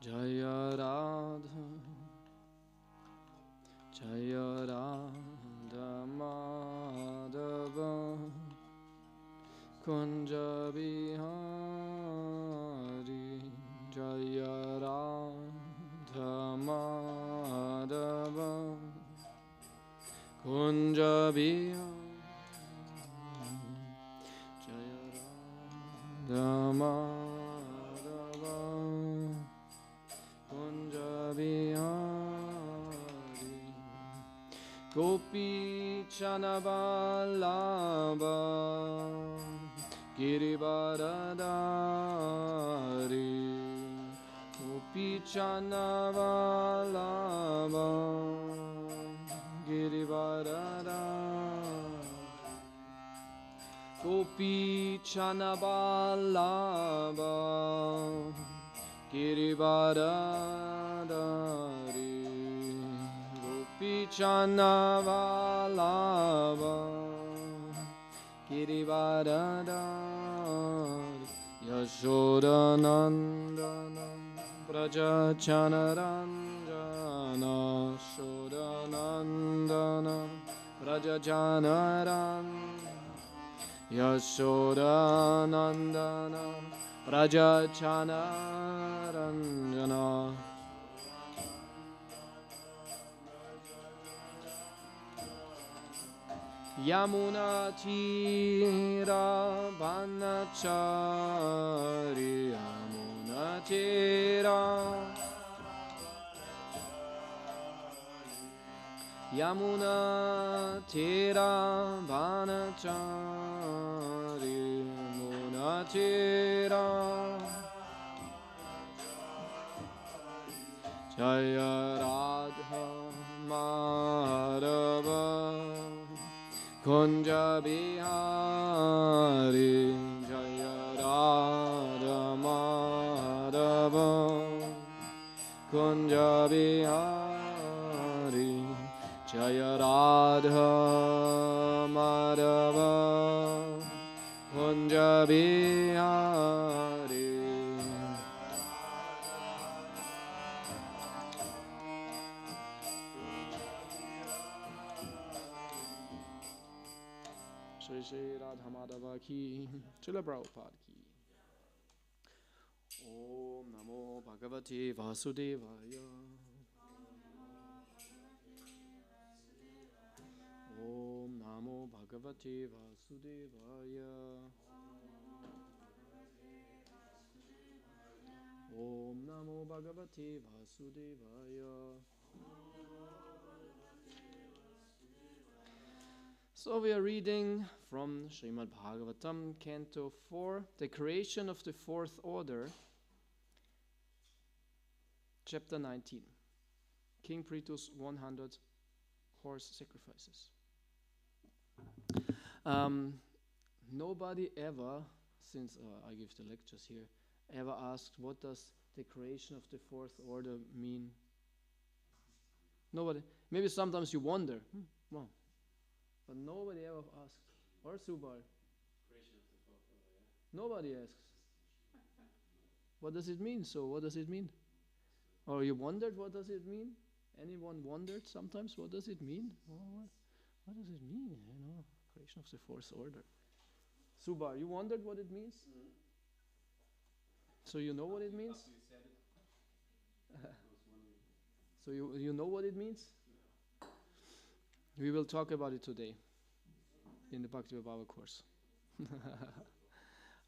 Jaya Radha, Jaya Radha Madhava, Kunja Bihari, Jaya Radha Madhava, Kunja Bihari, Jaya Radha Madhava, Kunja Bihari, Gopi Chanavallabha, Girivaradari, Gopi Chanavallabha, Girivaradari, Gopi Chanavallabha, Girivaradari, Gopi Chanavallabha, Girivaradari, Yashodanandana, Brajachanaranjana, Shodanandana, Brajachanaranjana, Yashodanandana, Brajachanaranjana, Yamuna Tira Vanachari, Yamuna Tira, Yamuna Tira Vanachari, Yamuna Tira, Jaya Radha Madhava, Kunja Bihari, Jaya Radha Madhava, Kunja Bihari, Jaya Radha Madhava, Kunja Bihari. Shri Shri Radha Madhava ki, Srila Prabhupada ki. Om Namo Bhagavate Vasudevaya. Om Namo Bhagavate Vasudevaya. Om Namo Bhagavate Vasudevaya. So we are reading from Śrīmad-Bhāgavatam, Canto 4, the creation of the fourth order, Chapter 19, King Pritu's 100 horse sacrifices. Nobody ever, since I give the lectures here, ever asked what does the creation of the fourth order mean? Nobody. Maybe sometimes you wonder, wow. But nobody ever asked. Or Subal? Creation of the fourth order, yeah. Nobody asks. What does it mean? So what does it mean? Or you wondered what does it mean? Anyone wondered sometimes what does it mean? What does it mean? You know, creation of the fourth order. Subal, you wondered what it means? Mm-hmm. So you know what it means? After you said it. So you know what it means? We will talk about it today in the Bhakti-Bhava course.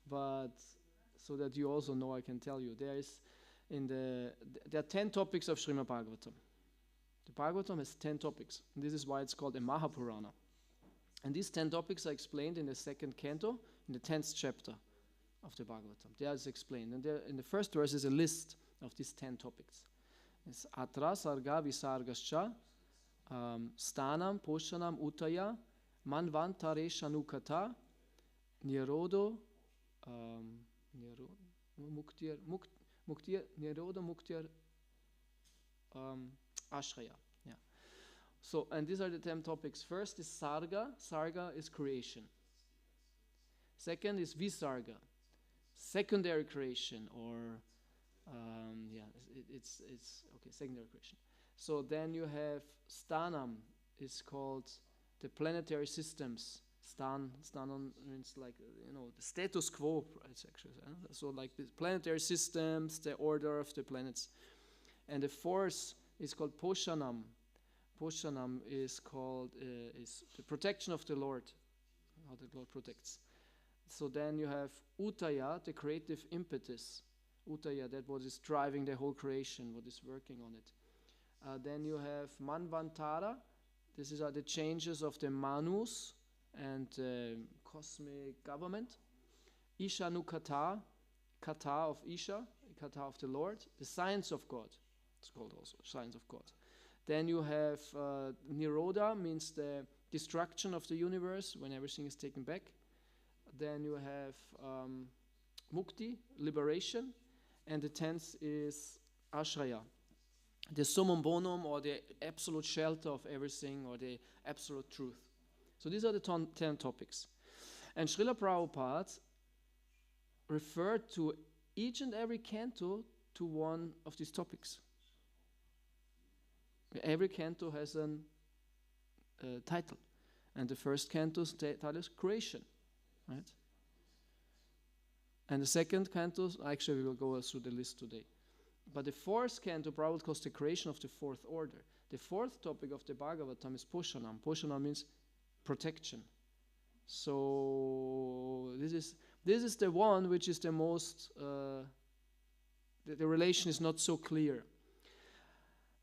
But so that you also know, I can tell you, there are 10 topics of Śrīmad-Bhāgavatam. The Bhagavatam has 10 topics. And this is why it's called a Mahapurana. And these 10 topics are explained in the second canto, in the 10th chapter of the Bhagavatam. There is explained. And there, in the first verse is a list of these 10 topics. It's Atra, Sarga, Visargascha, Stanam, Poshanam, Utaya, Manvantare, Shanukata, Nirodo, Muktir, Nirodo, Muktir, Ashraya. Yeah. So, and these are the 10 topics. First is Sarga. Sarga is creation. Second is Visarga, secondary creation, or It's okay. Secondary creation. So then you have Sthanam is called the planetary systems. Sthanon means like the status quo. It's actually so like the planetary systems, the order of the planets, and the fourth is called Poshanam. Poshanam is called is the protection of the Lord, how the Lord protects. So then you have Utaya, the creative impetus. Utaya, that what is driving the whole creation, what is working on it. Then you have Manvantara. These are the changes of the Manus and cosmic government. Ishanukata, kata of Isha, kata of the Lord. The science of God. It's called also science of God. Then you have Nirodha, means the destruction of the universe when everything is taken back. Then you have Mukti, liberation. And the 10th is Ashraya, the summum bonum, or the absolute shelter of everything, or the absolute truth. So these are the 10 topics. And Srila Prabhupada referred to each and every canto to one of these topics. Every canto has a title. And the first canto's title is Creation. Right? And the second canto, actually we will go through the list today. But the fourth canto, Prabhupada calls the creation of the fourth order. The fourth topic of the Bhagavatam is Poshanam. Poshanam means protection. So this is the one which is the most, the relation is not so clear.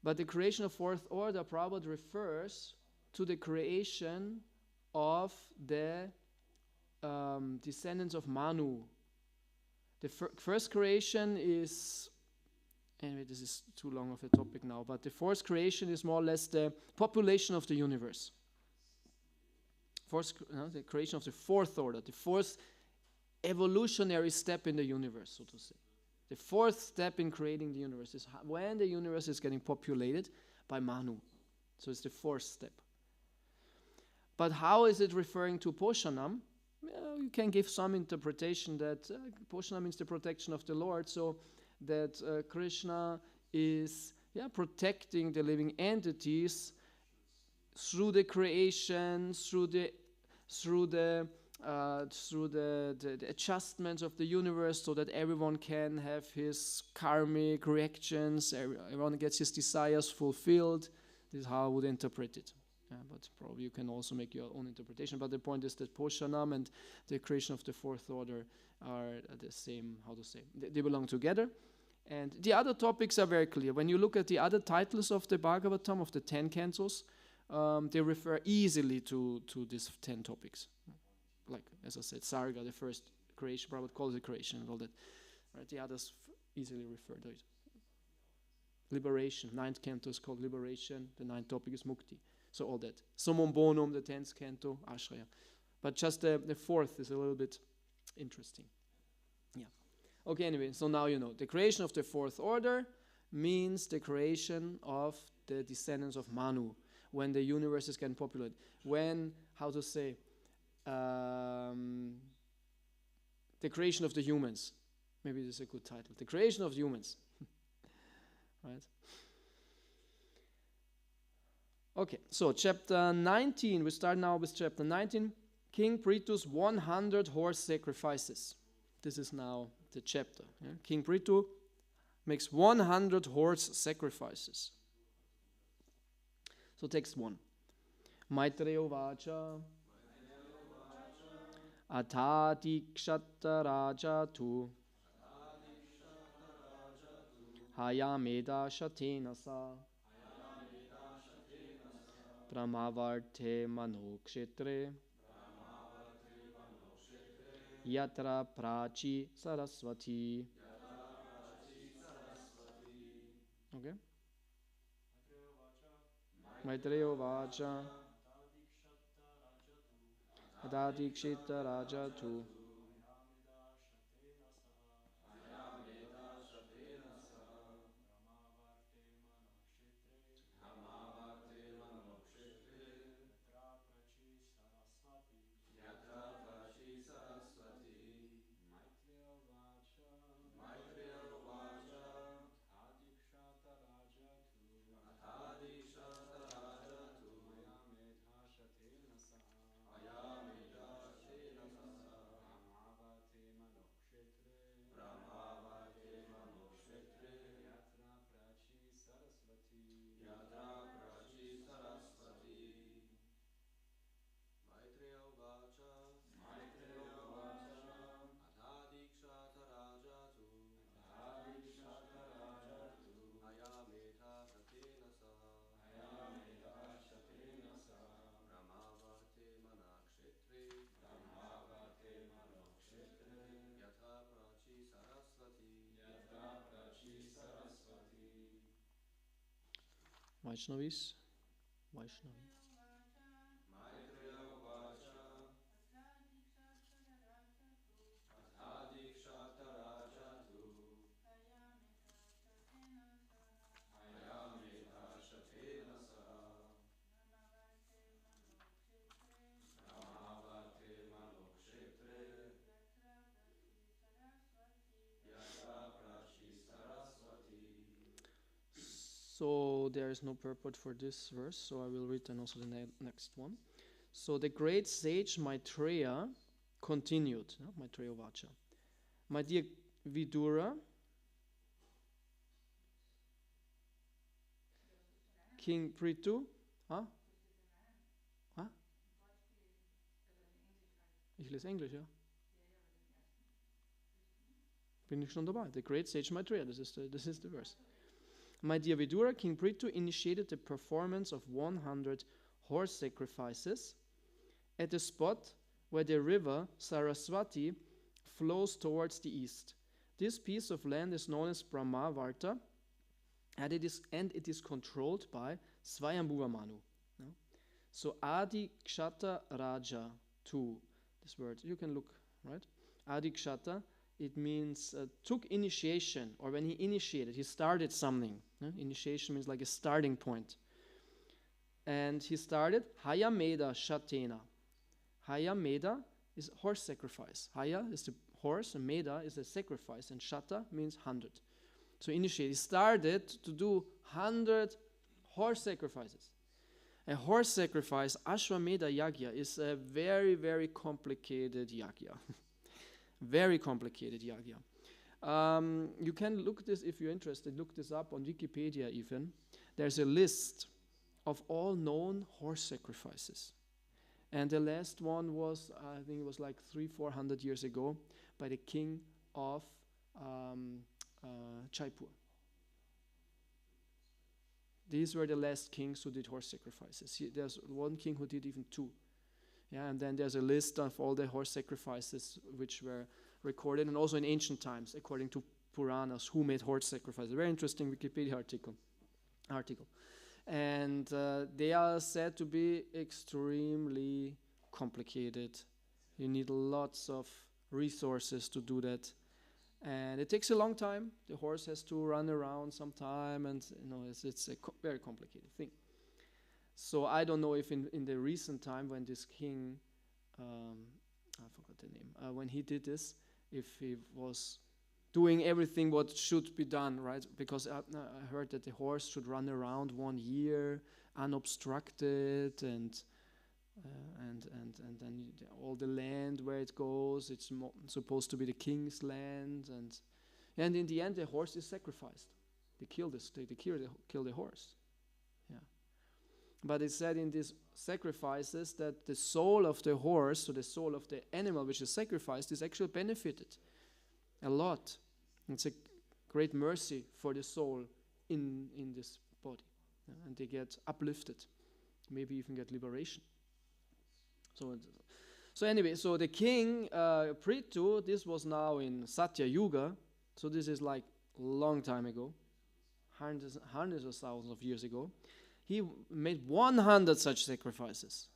But the creation of fourth order, Prabhupada refers to the creation of the descendants of Manu. The first creation is, anyway, this is too long of a topic now, but the fourth creation is more or less the population of the universe. The creation of the fourth order, the fourth evolutionary step in the universe, so to say. The fourth step in creating the universe is when the universe is getting populated by Manu. So it's the fourth step. But how is it referring to Poshanam? You can give some interpretation that Poshanam means the protection of the Lord, so that Krishna is protecting the living entities through the creation, through the adjustments of the universe, so that everyone can have his karmic reactions, everyone gets his desires fulfilled. This is how I would interpret it. But probably you can also make your own interpretation. But the point is that Poshanam and the creation of the fourth order are the same, how to say, they belong together. And the other topics are very clear. When you look at the other titles of the Bhagavatam, of the 10 cantos, they refer easily to these 10 topics. Like, as I said, Sarga, the first creation, Prabhupada calls it creation and all that. Right? The others easily refer to it. Liberation, 9th canto is called Liberation, the 9th topic is Mukti. So all that. Summum bonum, the 10th canto, Ashraya. But just the 4th is a little bit interesting. Yeah. Okay, anyway, so now you know. The creation of the 4th order means the creation of the descendants of Manu, when the universe is getting populated. When, how to say, the creation of the humans. Maybe this is a good title. The creation of humans. Right? Okay, so chapter 19, we start now with chapter 19, King Prithu's 100 horse sacrifices. This is now the chapter. Yeah? King Prithu makes 100 horse sacrifices. So text 1. Maitreya Vacha Atati Kshatta Raja Tu Hayameda Shatenasa Pramavarte Manokshetre Yatra Prachi Saraswati. Okay? Maitreya Vacha Adadikshita Raja Tu Vaishnavis. Vaishnavi. So there is no purport for this verse, so I will read then also the next one. So the great sage Maitreya continued, Maitreya Vacha. My dear Vidura, King Prithu, Ich lese Englisch, ja. Bin ich schon dabei. The great sage Maitreya, this is the verse. My dear Vidura, King Prithu initiated the performance of 100 horse sacrifices at the spot where the river Saraswati flows towards the east. This piece of land is known as Brahmavarta, and it is controlled by Swayambhuva Manu. No? So Adi Kshata Raja 2, this word, you can look, right? Adi Kshata, it means took initiation, or when he initiated, he started something. Initiation means like a starting point. And he started Hayameda Shatena. Hayameda is horse sacrifice. Haya is the horse, and Meda is a sacrifice, and Shata means 100. So initiate, he started to do 100 horse sacrifices. A horse sacrifice, Ashwamedha Yagya, is a very, very complicated yagya. Very complicated yagya. You can look this, if you're interested, look this up on Wikipedia even. There's a list of all known horse sacrifices. And the last one was, I think it was like 300-400 years ago, by the king of Jaipur. These were the last kings who did horse sacrifices. There's one king who did even 2. Yeah, and then there's a list of all the horse sacrifices which were recorded, and also in ancient times, according to Puranas, who made horse sacrifices. Very interesting Wikipedia article. And they are said to be extremely complicated. You need lots of resources to do that. And it takes a long time. The horse has to run around some time, and it's a very complicated thing. So I don't know if in the recent time when this king, I forgot the name, when he did this, if he was doing everything what should be done, right? Because I heard that the horse should run around 1 year unobstructed, and then all the land where it goes, it's supposed to be the king's land, and in the end the horse is sacrificed. They kill the horse. Yeah. But it said in these sacrifices that the soul of the horse, so the soul of the animal which is sacrificed, is actually benefited a lot. It's a great mercy for the soul in this body. Yeah, and they get uplifted, maybe even get liberation. So anyway, so the king, Prithu, this was now in Satya Yuga, so this is like a long time ago, hundreds of thousands of years ago. He made 100 such sacrifices.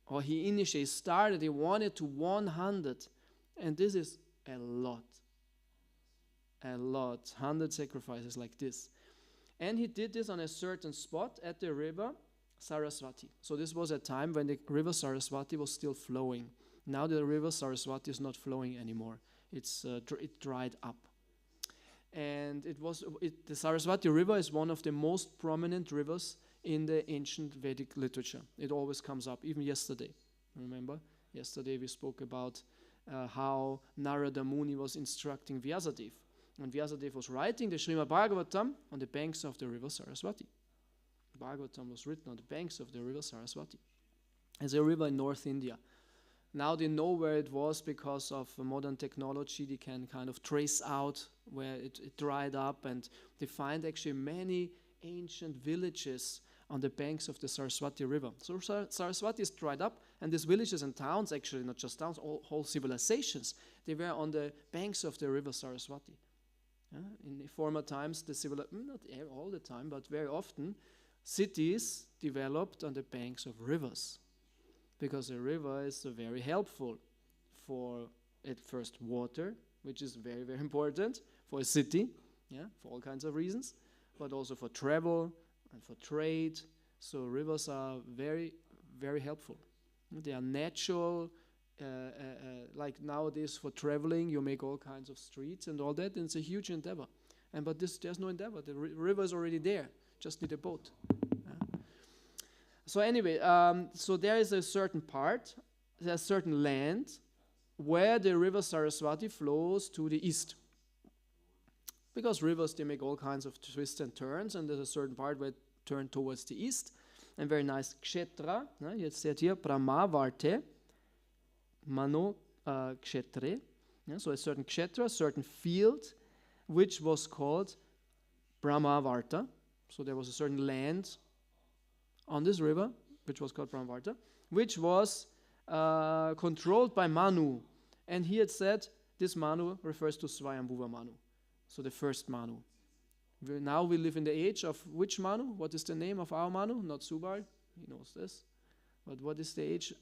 Or he started, he wanted to 100. And this is a lot. 100 sacrifices like this. And he did this on a certain spot at the river Saraswati. So this was a time when the river Saraswati was still flowing. Now the river Saraswati is not flowing anymore. It dried up. And the Saraswati River is one of the most prominent rivers in the ancient Vedic literature. It always comes up, even yesterday. Remember? Yesterday we spoke about how Narada Muni was instructing Vyasadeva. And Vyasadeva was writing the Śrīmad-Bhāgavatam on the banks of the river Saraswati. Bhagavatam was written on the banks of the river Saraswati. It's a river in North India. Now they know where it was because of modern technology. They can kind of trace out where it dried up, and they find actually many ancient villages on the banks of the Saraswati River. So Saraswati is dried up, and these villages and towns, actually not just towns, whole civilizations, they were on the banks of the river Saraswati. In the former times, not all the time, but very often, cities developed on the banks of rivers, because a river is very helpful for, at first, water, which is very, very important for a city, for all kinds of reasons, but also for travel and for trade. So rivers are very, very helpful. They are natural, like nowadays for traveling, you make all kinds of streets and all that, and it's a huge endeavor. But there's no endeavor. The river is already there. Just need a boat. So anyway, so there is a certain part, there's a certain land where the river Saraswati flows to the east. Because rivers, they make all kinds of twists and turns, and there's a certain part where it turns towards the east. And very nice kshetra, jetzt seht ihr, Brahmavarte, Mano kshetre. So a certain kshetra, a certain field, which was called Brahmavarta. So there was a certain land on this river, which was called Brahmavarta, which was controlled by Manu. And here it said, this Manu refers to Swayambhuva Manu. So the first Manu. Now we live in the age of which Manu? What is the name of our Manu? Not Subal. He knows this. But what is the age?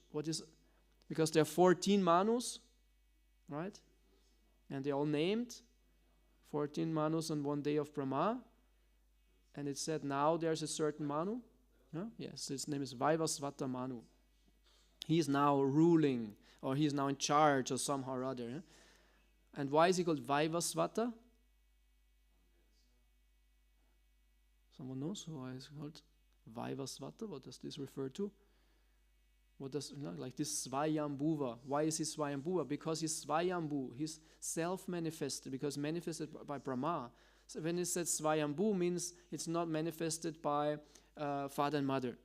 Because there are 14 Manus, right? And they're all named. 14 Manus on one day of Brahma. And it said now there's a certain Manu. Yes, his name is Vaivasvata Manu. He is now ruling, or he is now in charge, or somehow or other. And why is he called Vaivasvata? Someone knows why it's called Vaivasvata? What does this refer to? What does, like this Swayambhuva. Why is he Swayambhuva? Because he's Swayambhu. He's self-manifested, because manifested by Brahma. So when it says Swayambhu, means it's not manifested by father and mother.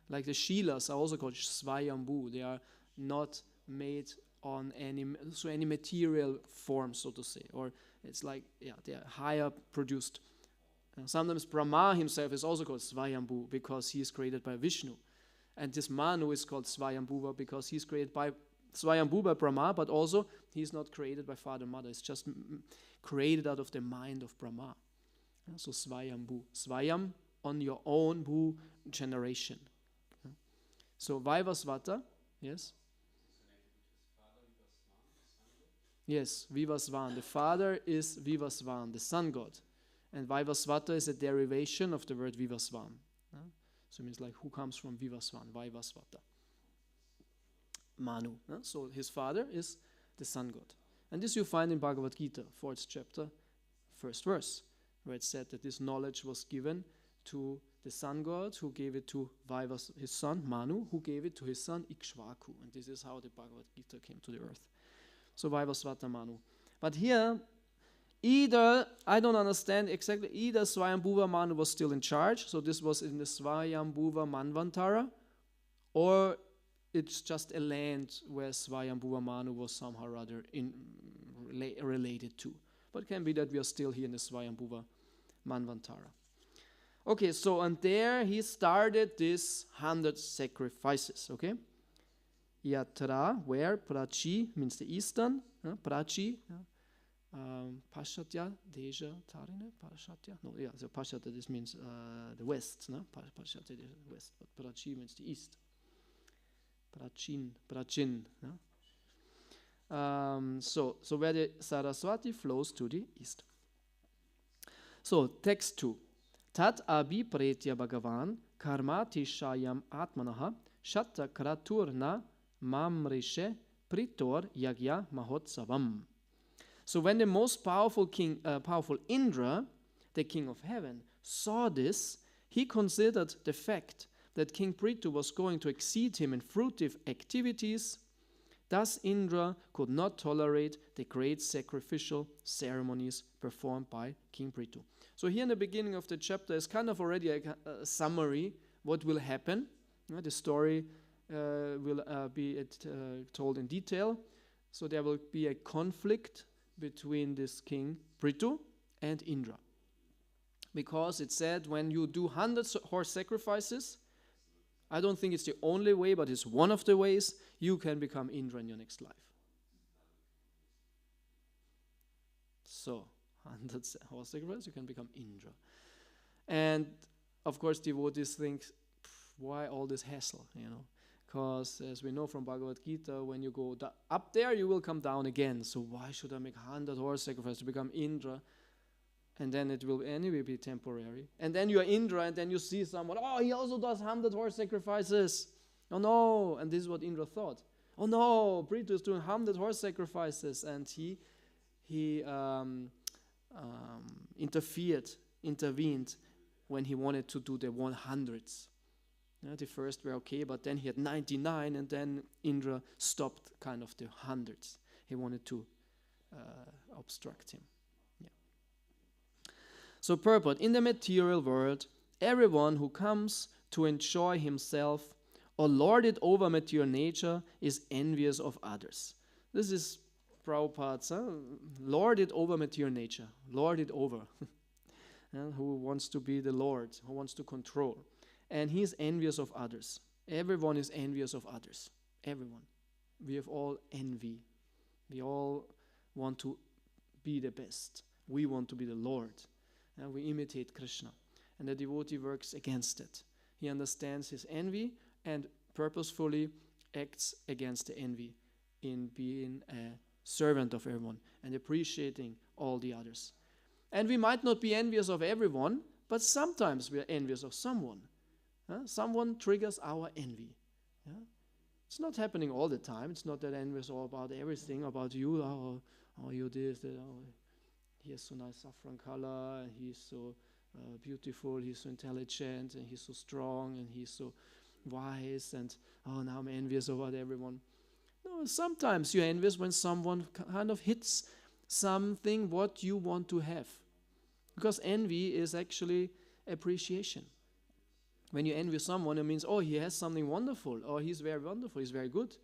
Like the Shilas are also called Swayambhu. They are not made on any material form, so to say. Or it's like, they are higher produced. Sometimes Brahma himself is also called Swayambhu because he is created by Vishnu. And this Manu is called Swayambhuva because he's created by Swayambhu by Brahma, but also he's not created by father and mother. It's just created out of the mind of Brahma. So Swayambhu. Swayam, on your own, Bhu, generation. So Vaivasvata, yes? Yes, Vivasvan. The father is Vivasvan, the sun god. And Vaivasvata is a derivation of the word Vivasvan. So it means like who comes from Vivasvan, Vaivasvata. Manu. So his father is the sun god. And this you find in Bhagavad Gita, 4th chapter, 1st verse, where it said that this knowledge was given to the sun god, who gave it to his son Manu, who gave it to his son Ikshvaku. And this is how the Bhagavad Gita came to the earth. So Vaivasvata Manu. But here, either, I don't understand exactly, either Swayambhuva Manu was still in charge, so this was in the Swayambhuva Manvantara, or it's just a land where Swayambhuva Manu was somehow or other related to. But it can be that we are still here in the Swayambhuva Manvantara. Okay, so and there he started these 100 sacrifices, okay? Yatra, where Prachi means the eastern, Prachi, Pashatya, Deja, Tarine, Pashatya. No, yeah, so Pashatya, this means the west, no? Pashatya, the west, but Prachi means the east. Prachin. No? So where the Saraswati flows to the east. So, text 2. Tat abhi pretya bhagavan karmati shayam atmanaha shatta kraturna mamrishe pritor yagya mahotsavam. So when the most powerful king, powerful Indra, the king of heaven, saw this, he considered the fact that King Prithu was going to exceed him in fruitive activities. Thus Indra could not tolerate the great sacrificial ceremonies performed by King Prithu. So here in the beginning of the chapter is kind of already a summary what will happen. The story will be told in detail. So there will be a conflict between this King Prithu and Indra. Because it said when you do 100 horse sacrifices, I don't think it's the only way, but it's one of the ways you can become Indra in your next life. So, 100 horse sacrifice, you can become Indra. And of course, devotees think, why all this hassle, Because as we know from Bhagavad Gita, when you go up there, you will come down again. So why should I make 100 horse sacrifice to become Indra? And then it will anyway be temporary. And then you are Indra, and then you see someone, he also does 100 horse sacrifices. Oh no, and this is what Indra thought. Oh no, Prithu is doing 100 horse sacrifices. And he intervened when he wanted to do the 100s. The first were okay, but then he had 99, and then Indra stopped kind of the 100s. He wanted to obstruct him. So purport, in the material world, everyone who comes to enjoy himself or lord it over material nature is envious of others. This is Prabhupada's, lord it over material nature, lord it over. Who wants to be the Lord, who wants to control. And he is envious of others. Everyone is envious of others. Everyone. We have all envy. We all want to be the best. We want to be the Lord. And we imitate Krishna. And the devotee works against it. He understands his envy and purposefully acts against the envy in being a servant of everyone and appreciating all the others. And we might not be envious of everyone, but sometimes we are envious of someone. Someone triggers our envy. It's not happening all the time. It's not that envy is all about everything, about you. Oh, you this, he has so nice saffron color, and he's so beautiful, he's so intelligent, and he's so strong, and he's so wise, and now I'm envious about everyone. No, sometimes you're envious when someone kind of hits something what you want to have. Because envy is actually appreciation. When you envy someone, it means, he has something wonderful, or he's very wonderful, he's very good,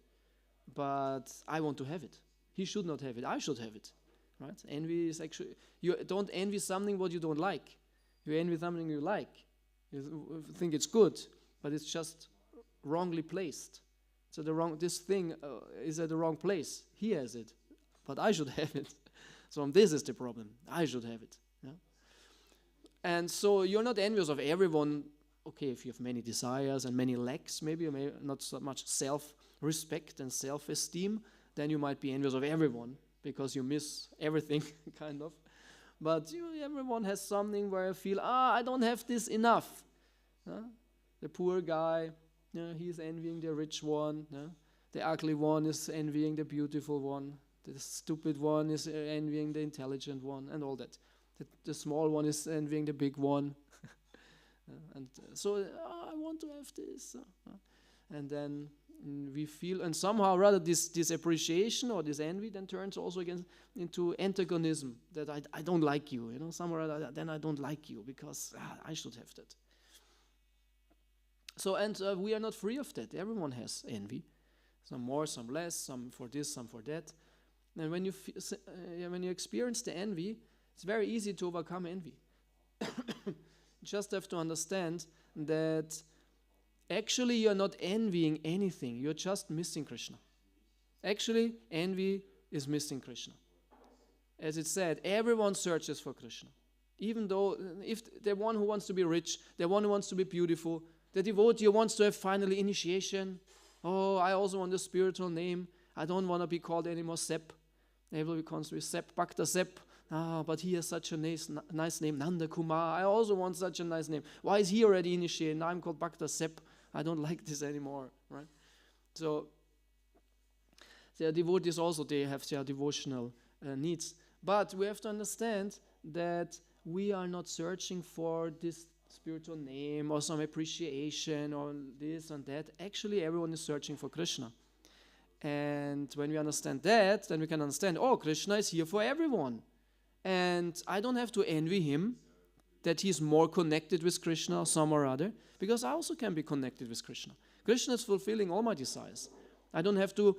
but I want to have it. He should not have it, I should have it. Right? Envy is actually, you don't envy something what you don't like. You envy something you like. You think it's good, but it's just wrongly placed. So this thing is at the wrong place. He has it, but I should have it. So this is the problem. I should have it. And so you're not envious of everyone. Okay, if you have many desires and many lacks, maybe not so much self-respect and self-esteem, then you might be envious of everyone because you miss everything, kind of. But everyone has something where you feel, I don't have this enough. The poor guy, he's envying the rich one. The ugly one is envying the beautiful one. The stupid one is envying the intelligent one, and all that. The small one is envying the big one. And so I want to have this. And then we feel, and somehow rather this appreciation or this envy then turns also into antagonism, that I don't like you. Somewhere rather, then I don't like you because I should have that. So, and we are not free of that. Everyone has envy. Some more, some less, some for this, some for that. And when you experience the envy, it's very easy to overcome envy. You just have to understand that actually you're not envying anything. You're just missing Krishna. Actually, envy is missing Krishna. As it said, everyone searches for Krishna. Even though, if the one who wants to be rich, the one who wants to be beautiful, the devotee wants to have finally initiation. I also want a spiritual name. I don't want to be called anymore Sepp. Everybody calls me Sepp, Bhakta Sepp. But he has such a nice name, Nanda Kumar. I also want such a nice name. Why is he already initiated? Now I'm called Bhakta Sepp. I don't like this anymore, right? So their devotees also, they have their devotional needs. But we have to understand that we are not searching for this spiritual name or some appreciation or this and that. Actually, everyone is searching for Krishna. And when we understand that, then we can understand, Krishna is here for everyone. And I don't have to envy him that he's more connected with Krishna or some or other, because I also can be connected with Krishna. Krishna is fulfilling all my desires. I don't have to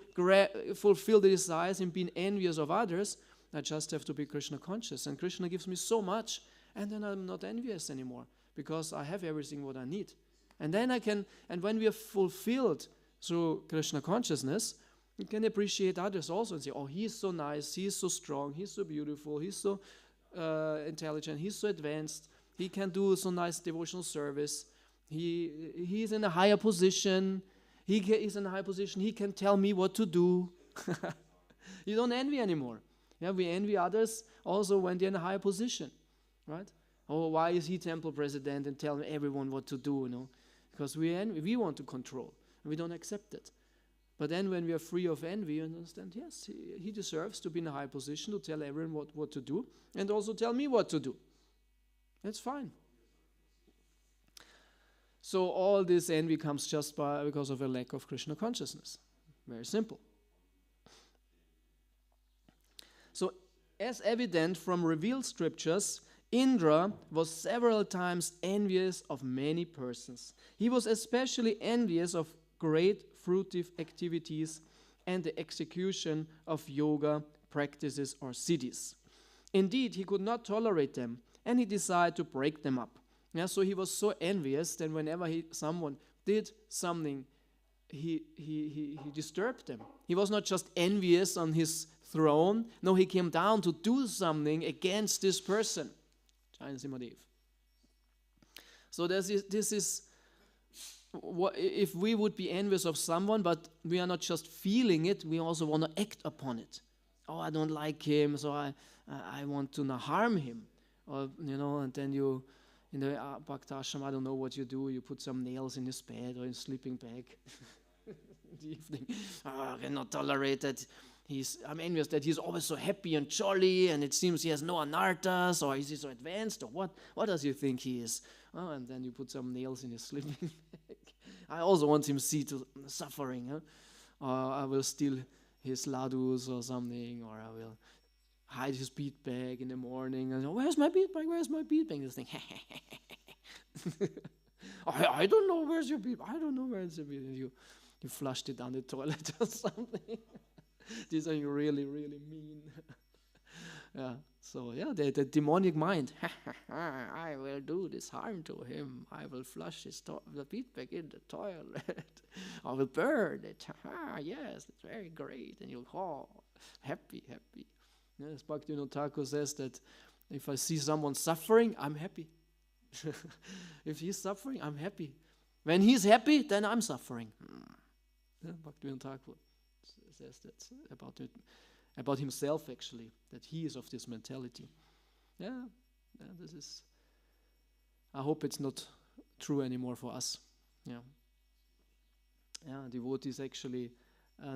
fulfill the desires in being envious of others. I just have to be Krishna conscious. And Krishna gives me so much, and then I'm not envious anymore, because I have everything what I need. And then and when we are fulfilled through Krishna consciousness, we can appreciate others also and say, he is so nice, he is so strong, he is so beautiful, he is so intelligent, he's so advanced, he can do so nice devotional service, he's in a higher position, he's in a high position, he can tell me what to do. You don't envy anymore. Yeah, we envy others also when they're in a higher position, right? Oh, why is he temple president and tell everyone what to do, Because we want to control, and we don't accept it. But then when we are free of envy, you understand, yes, he deserves to be in a high position to tell everyone what to do, and also tell me what to do. That's fine. So all this envy comes just because of a lack of Krishna consciousness. Very simple. So, as evident from revealed scriptures, Indra was several times envious of many persons. He was especially envious of great fruitive activities and the execution of yoga practices or siddhis. Indeed, he could not tolerate them, and he decided to break them up. Yeah, so he was so envious that whenever someone did something, he disturbed them. He was not just envious on his throne. No, he came down to do something against this person. So this is what, if we would be envious of someone, but we are not just feeling it, we also want to act upon it. Oh, I don't like him, so I want to not harm him. Or, and then you, in the Bhakta Ashram, I don't know what you do, you put some nails in his bed or in his sleeping bag in the evening. Oh, I cannot tolerate that. I'm envious that he's always so happy and jolly, and it seems he has no anarthas, or is he so advanced, or what? What does he think he is? Oh, and then you put some nails in his sleeping bag. I also want him to see suffering. Or I will steal his ladus or something, or I will hide his bead bag in the morning. And where's my bead bag? Where's my bead bag? And think, I don't know where's your bead. I don't know where's your bead. You flushed it down the toilet or something. These are really, really mean. Yeah. So the demonic mind. I will do this harm to him. I will flush the bead bag in the toilet. I will burn it. Yes, it's very great. And you'll happy. Yes, Bhaktivinoda Thakur says that if I see someone suffering, I'm happy. If he's suffering, I'm happy. When he's happy, then I'm suffering. Yeah, Bhaktivinoda Thakur says that about himself, actually, that he is of this mentality. Yeah, this is. I hope it's not true anymore for us. Yeah, devotee is actually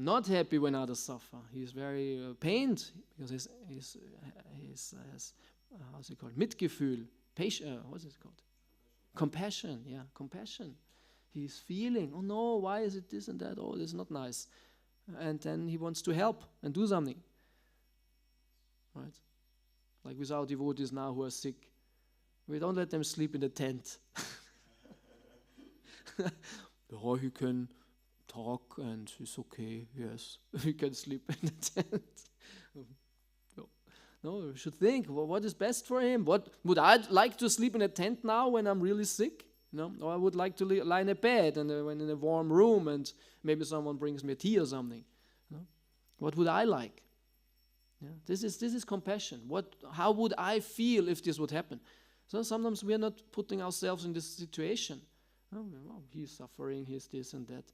not happy when others suffer. He's very pained because he's how's it called? Mitgefühl, what's it called? Compassion. Yeah, compassion. He's feeling, oh no, why is it this and that? Oh, this is not nice. And then he wants to help and do something. Right? Like with our devotees now who are sick. We don't let them sleep in the tent. Oh, he can talk and it's okay, yes. He can sleep in the tent. No, you should think, what is best for him? What would I like to sleep in a tent now when I'm really sick? No, or I would like to lie in a bed and when in a warm room and maybe someone brings me a tea or something. No? What would I like? Yeah, this is compassion. How would I feel if this would happen? So sometimes we are not putting ourselves in this situation. Oh, he's suffering, he's this and that.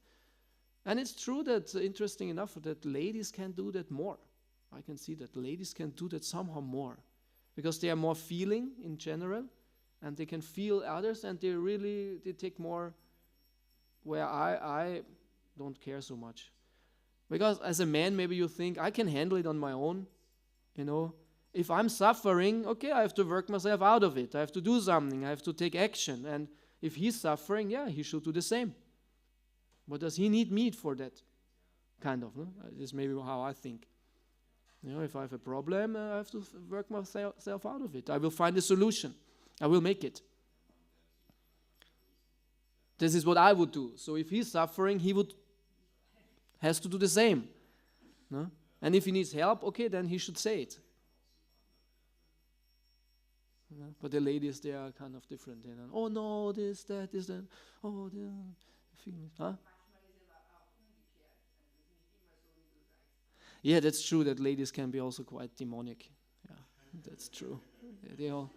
And it's true that, interesting enough, that ladies can do that more. I can see that ladies can do that somehow more because they are more feeling in general. And they can feel others, and they take more where I don't care so much. Because as a man, maybe you think, I can handle it on my own. If I'm suffering, okay, I have to work myself out of it. I have to do something. I have to take action. And if he's suffering, he should do the same. But does he need me for that? Kind of. No? This is maybe how I think. If I have a problem, I have to work myself out of it. I will find a solution. I will make it. This is what I would do. So if he's suffering, has to do the same. No? And if he needs help, okay, then he should say it. But the ladies, they are kind of different. Oh no, this, that. Oh, huh? Yeah, that's true that ladies can be also quite demonic. That's true. They all.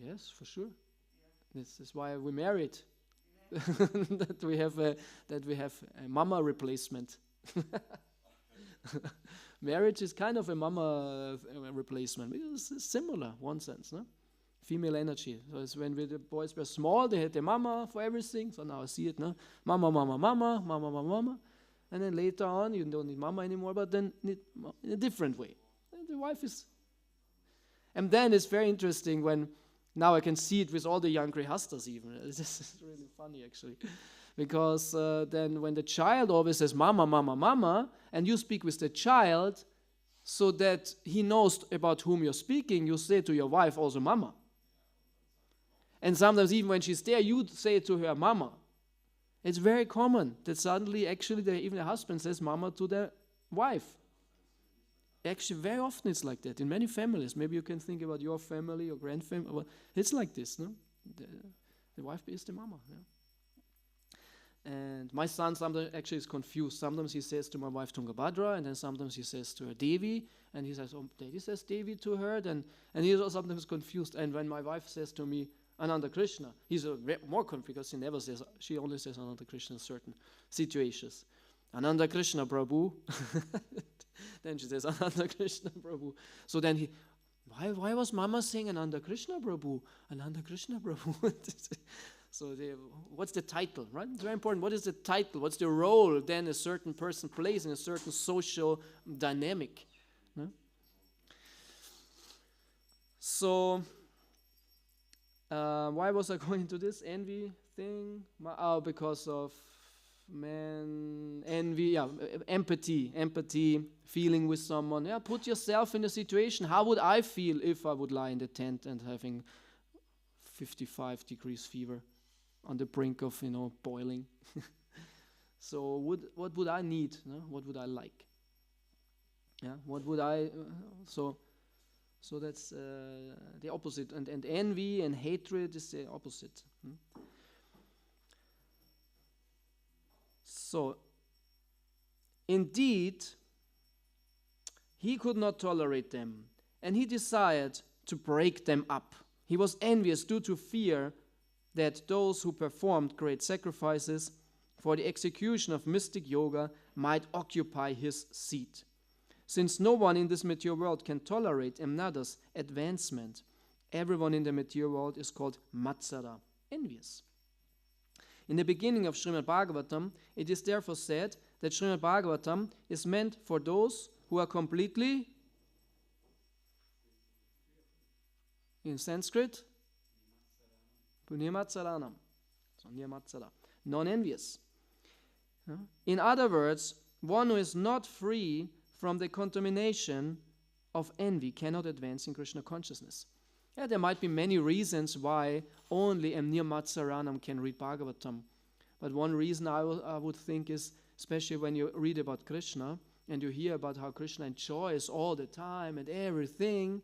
Yes, for sure. This is why we married. that we have a mama replacement. Marriage is kind of a mama replacement because it's similar, one sense, no? Female energy. So it's when the boys were small, they had their mama for everything. So now I see it, no? Mama, mama, mama, mama, mama, mama. And then later on, you don't need mama anymore, but then need in a different way. And the wife is. And then it's very interesting when now I can see it with all the young grihastas even. This is really funny actually. Because then when the child always says mama, mama, mama, and you speak with the child so that he knows about whom you're speaking, you say to your wife also mama. And sometimes even when she's there, you say to her mama. It's very common that suddenly actually even the husband says mama to the wife. Actually, very often it's like that in many families. Maybe you can think about your family, your grandfamily. It's like this, no? The wife is the mama. Yeah? And my son sometimes actually is confused. Sometimes he says to my wife Tungabhadra, and then sometimes he says to her Devi, and he says, oh, Daddy says Devi to her, and he's also sometimes confused. And when my wife says to me Ananda Krishna, he's more confused because she only says Ananda Krishna in certain situations. Ananda Krishna Prabhu. Then she says Ananda Krishna Prabhu. So then why was Mama saying Ananda Krishna Prabhu? Ananda Krishna Prabhu. So what's the title, right? It's very important. What is the title? What's the role then a certain person plays in a certain social dynamic? No? So why was I going into this envy thing? Because of envy, empathy, feeling with someone. Yeah, put yourself in a situation. How would I feel if I would lie in the tent and having 55 degrees fever on the brink of, boiling? So what would I need? No? What would I like? Yeah, what would I? So that's the opposite. And envy and hatred is the opposite. So, indeed, he could not tolerate them, and he desired to break them up. He was envious due to fear that those who performed great sacrifices for the execution of mystic yoga might occupy his seat. Since no one in this material world can tolerate another's advancement, everyone in the material world is called matsara, envious. In the beginning of Śrīmad-Bhāgavatam, it is therefore said that Śrīmad-Bhāgavatam is meant for those who are completely, in Sanskrit, punyamatsaranam, so niyamatsara, non-envious. In other words, one who is not free from the contamination of envy cannot advance in Krishna consciousness. Yeah, there might be many reasons why only a Nirmatsaranam can read Bhagavatam. But one reason I would think is, especially when you read about Krishna and you hear about how Krishna enjoys all the time and everything,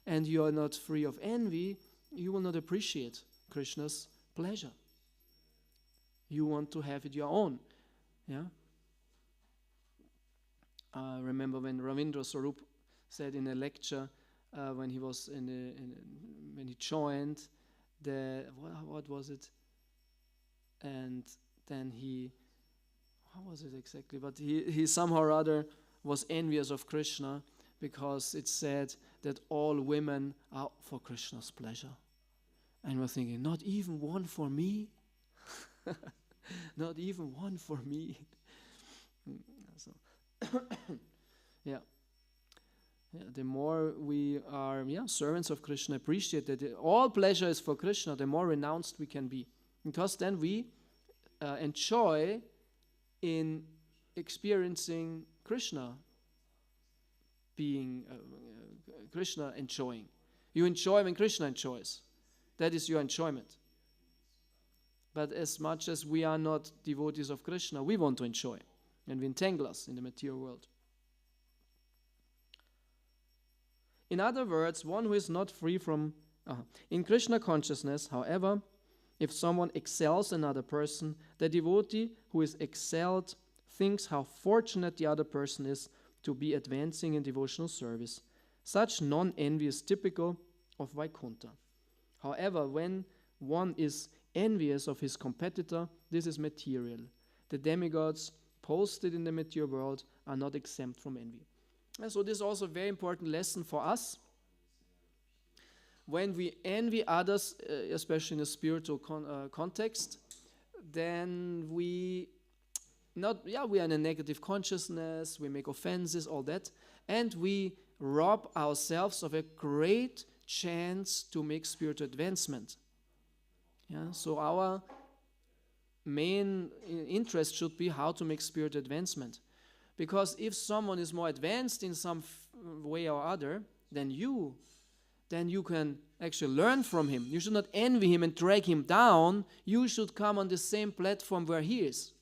and you are not free of envy, you will not appreciate Krishna's pleasure. You want to have it your own. Yeah. I remember when Ravindra Swarup said in a lecture, when he was when he joined what was it? And then how was it exactly? But he somehow or other was envious of Krishna because it said that all women are for Krishna's pleasure. And we're thinking, not even one for me? Not even one for me? So, yeah. Yeah, the more we are servants of Krishna, appreciate that all pleasure is for Krishna, the more renounced we can be. Because then we enjoy in experiencing Krishna being, Krishna enjoying. You enjoy when Krishna enjoys. That is your enjoyment. But as much as we are not devotees of Krishna, we want to enjoy. And we entangle us in the material world. In other words, one who is not free from... In Krishna consciousness, however, If someone excels another person, the devotee who is excelled thinks how fortunate the other person is to be advancing in devotional service. Such non-envy is typical of Vaikuntha. However, when one is envious of his competitor, this is material. The demigods posted in the material world are not exempt from envy. And so this is also a very important lesson for us. When we envy others, especially in a spiritual context, then we are in a negative consciousness, we make offenses, all that, and we rob ourselves of a great chance to make spiritual advancement. Yeah, so our main interest should be how to make spiritual advancement. Because if someone is more advanced in some way or other than you, then you can actually learn from him. You should not envy him and drag him down. You should come on the same platform where he is.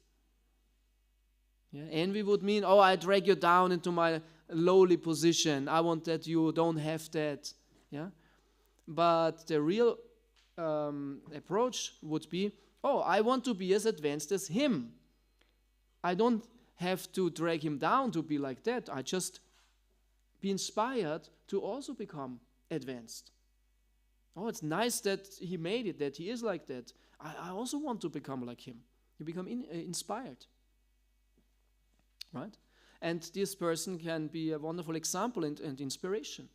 Yeah? Envy would mean, oh, I drag you down into my lowly position. I want that you don't have that. Yeah? But the real approach would be, oh, I want to be as advanced as him. I don't have to drag him down to be like that. I just be inspired to also become advanced. Oh, it's nice that he made it, that he is like that. I also want to become like him. You become inspired. Right? And this person can be a wonderful example and inspiration.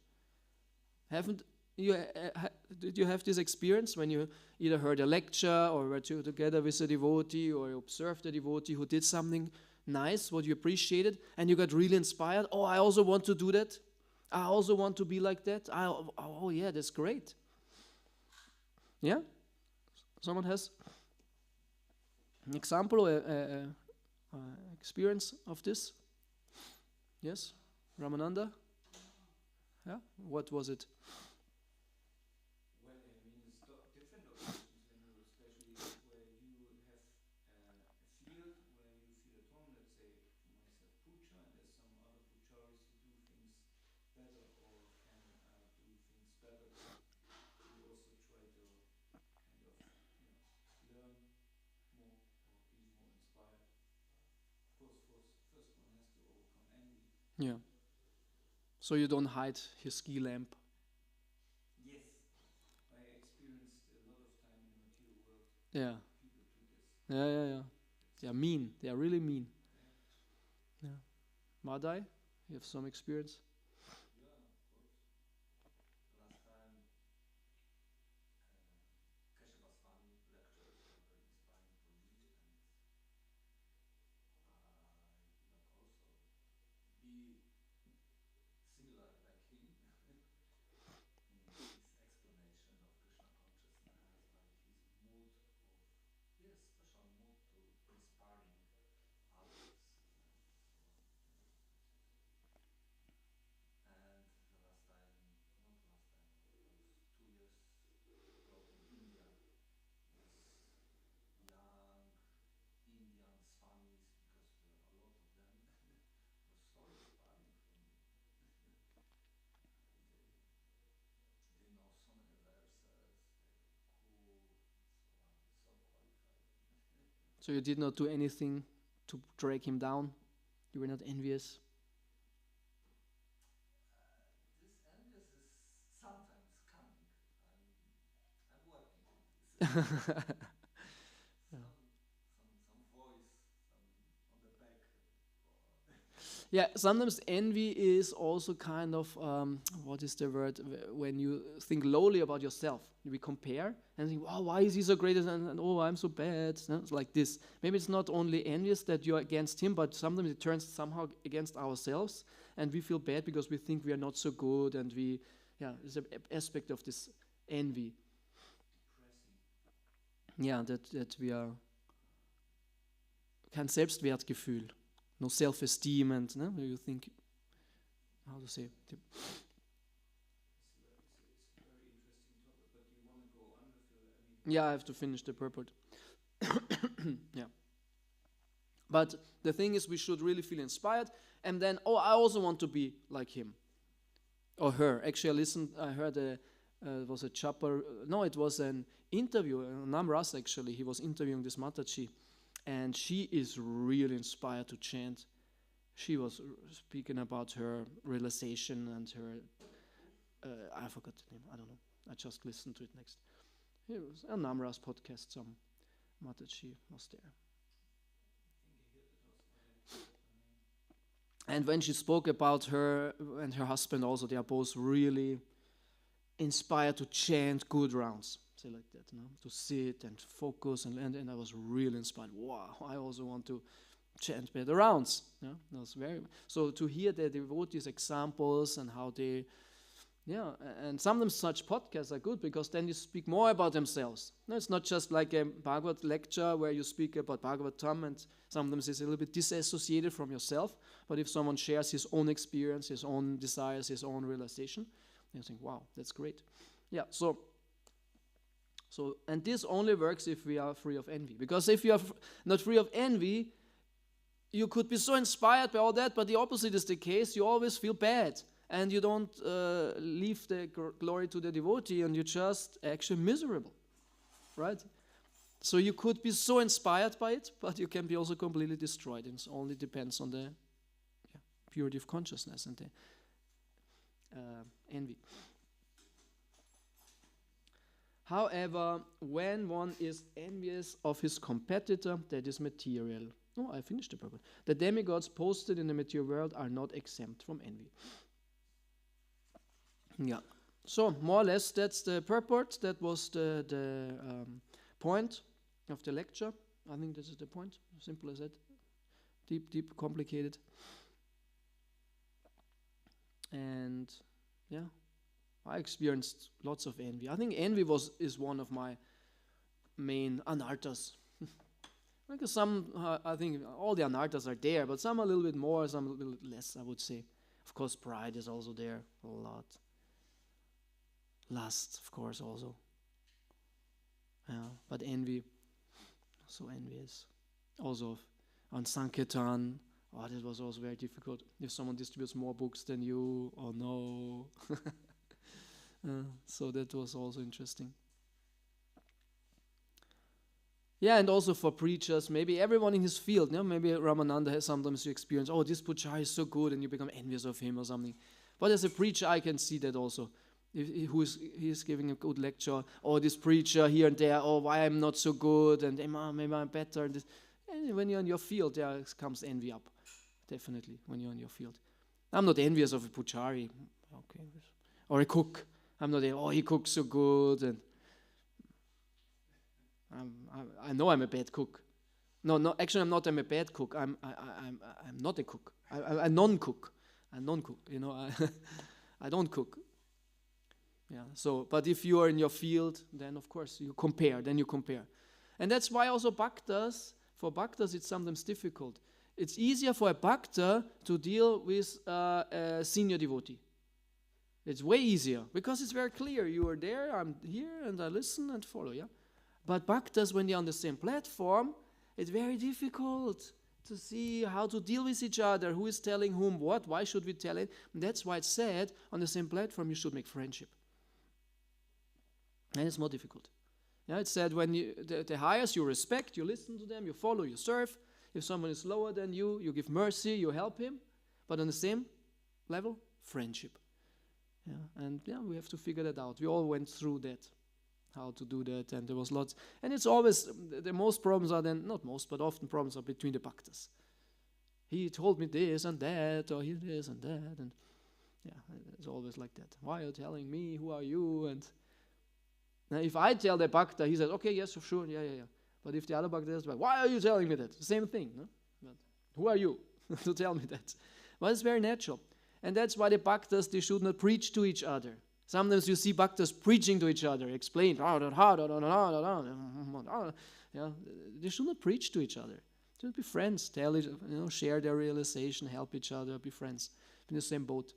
Did you have this experience when you either heard a lecture or were together with a devotee or you observed a devotee who did something nice, what you appreciated, and you got really inspired? Oh, I also want to do that. I also want to be like that. Oh yeah, that's great. Yeah? Someone has an example or experience of this? Yes? Ramananda? Yeah? What was it? Well, I mean, it's different occasions when you, especially where you have a field where you feel at home. Let's say you might have puja, and there's some other pujaris who do things better or can do things better. You also try to kind of, learn more or be more inspired. Of course, first one has to overcome envy. Yeah. So you don't hide your ski lamp. Yes, I experienced a lot of time in the material world. Yeah. People do this. Yeah. They are mean. They are really mean. Yeah. Madai, you have some experience? Yeah, of course. Last time, Keshavaswami lectures were very inspiring for me, and I would also be similar like him in his explanation of Krishna consciousness, like his mood of, special mood to inspiring others. And the last time, not last time, it was 2 years ago in India, with young Indian swamis, because there are a lot of them, was so inspiring for me. They know so many verses, they're cool, so qualified. So you did not do anything to drag him down? You were not envious? This envious is sometimes coming. I'm working on this. Some voice, on the back. Yeah, sometimes envy is also kind of, what is the word, when you think lowly about yourself. We compare and think, wow, why is he so great and oh, I'm so bad. It's like this. Maybe it's not only envious that you're against him, but sometimes it turns somehow against ourselves and we feel bad because we think we are not so good and it's an aspect of this envy. Ja, that we are kein Selbstwertgefühl, no self-esteem and you think, how to say? It's a very interesting topic, but you want to go on with Yeah, I have to finish the purport. Yeah. But the thing is, we should really feel inspired and then, I also want to be like him or her. Actually, I heard it was a chopper. No, it was an interview. Namras actually, he was interviewing this Mataji, and she is really inspired to chant. She was speaking about her realization and her. I forgot the name. I don't know. I just listened to it next. It was a Namras podcast. Some Mataji was there. And when she spoke about her and her husband also, they are both really inspired to chant good rounds. Say like that, to sit and focus. And I was really inspired. Wow, I also want to chant better rounds. That was so to hear the devotees' examples and how they, and sometimes such podcasts are good because then you speak more about themselves. No, it's not just like a Bhagavad lecture where you speak about Bhagavatam and sometimes it's a little bit disassociated from yourself. But if someone shares his own experience, his own desires, his own realization, then you think, wow, that's great. So and this only works if we are free of envy. Because if you are not free of envy, you could be so inspired by all that, but the opposite is the case. You always feel bad. And you don't leave the glory to the devotee, and you're just actually miserable, right? So you could be so inspired by it, but you can be also completely destroyed. It only depends on the purity of consciousness and the envy. However, when one is envious of his competitor, that is material. Oh, I finished the purpose. The demigods posted in the material world are not exempt from envy. So more or less that's the purport. That was the point of the lecture. I think this is the point. Simple as that. Deep, complicated. And I experienced lots of envy. I think envy is one of my main anarthas. Because some, I think all the anarthas are there, but some a little bit more, some a little less, I would say. Of course, pride is also there a lot. Lust, of course, also. But envy, so envious. Also on Sankirtan, that was also very difficult. If someone distributes more books than you, oh no. So that was also interesting. And also for preachers, maybe everyone in his field, maybe Ramananda has sometimes you experience, this puchari is so good, and you become envious of him or something. But as a preacher, I can see that also. He is giving a good lecture, this preacher here and there, why I'm not so good, and maybe I'm better. And when you're in your field, there comes envy up, definitely, when you're in your field. I'm not envious of a puchari, or a cook. I'm not, he cooks so good, and I know I'm a bad cook. No, actually, I'm a bad cook. I'm not a cook. I'm a non-cook. I don't cook. So, but if you are in your field, then of course you compare. And that's why also for bhaktas it's sometimes difficult. It's easier for a bhakta to deal with a senior devotee. It's way easier, because it's very clear. You are there, I'm here, and I listen and follow, But bhaktas, when they're on the same platform, it's very difficult to see how to deal with each other, who is telling whom what, why should we tell it. And that's why it's said, on the same platform you should make friendship. And it's more difficult. It said when the highest you respect, you listen to them, you follow, you serve. If someone is lower than you, you give mercy, you help him. But on the same level, friendship. And we have to figure that out. We all went through that, how to do that, and there was lots. And it's always, the most problems are then, not most, but often problems are between the bhaktas. He told me this and that, or he this and that, and it's always like that. Why are you telling me? Who are you? And now if I tell the bhakta, he says, okay, yes, sure, yeah. But if the other bhakta says, why are you telling me that? The same thing, no? But who are you to tell me that? Well, it's very natural. And that's why the bhaktas, they should not preach to each other. Sometimes you see bhaktas preaching to each other, explain, they should not preach to each other. They should be friends, share their realization, help each other, be friends, in the same boat.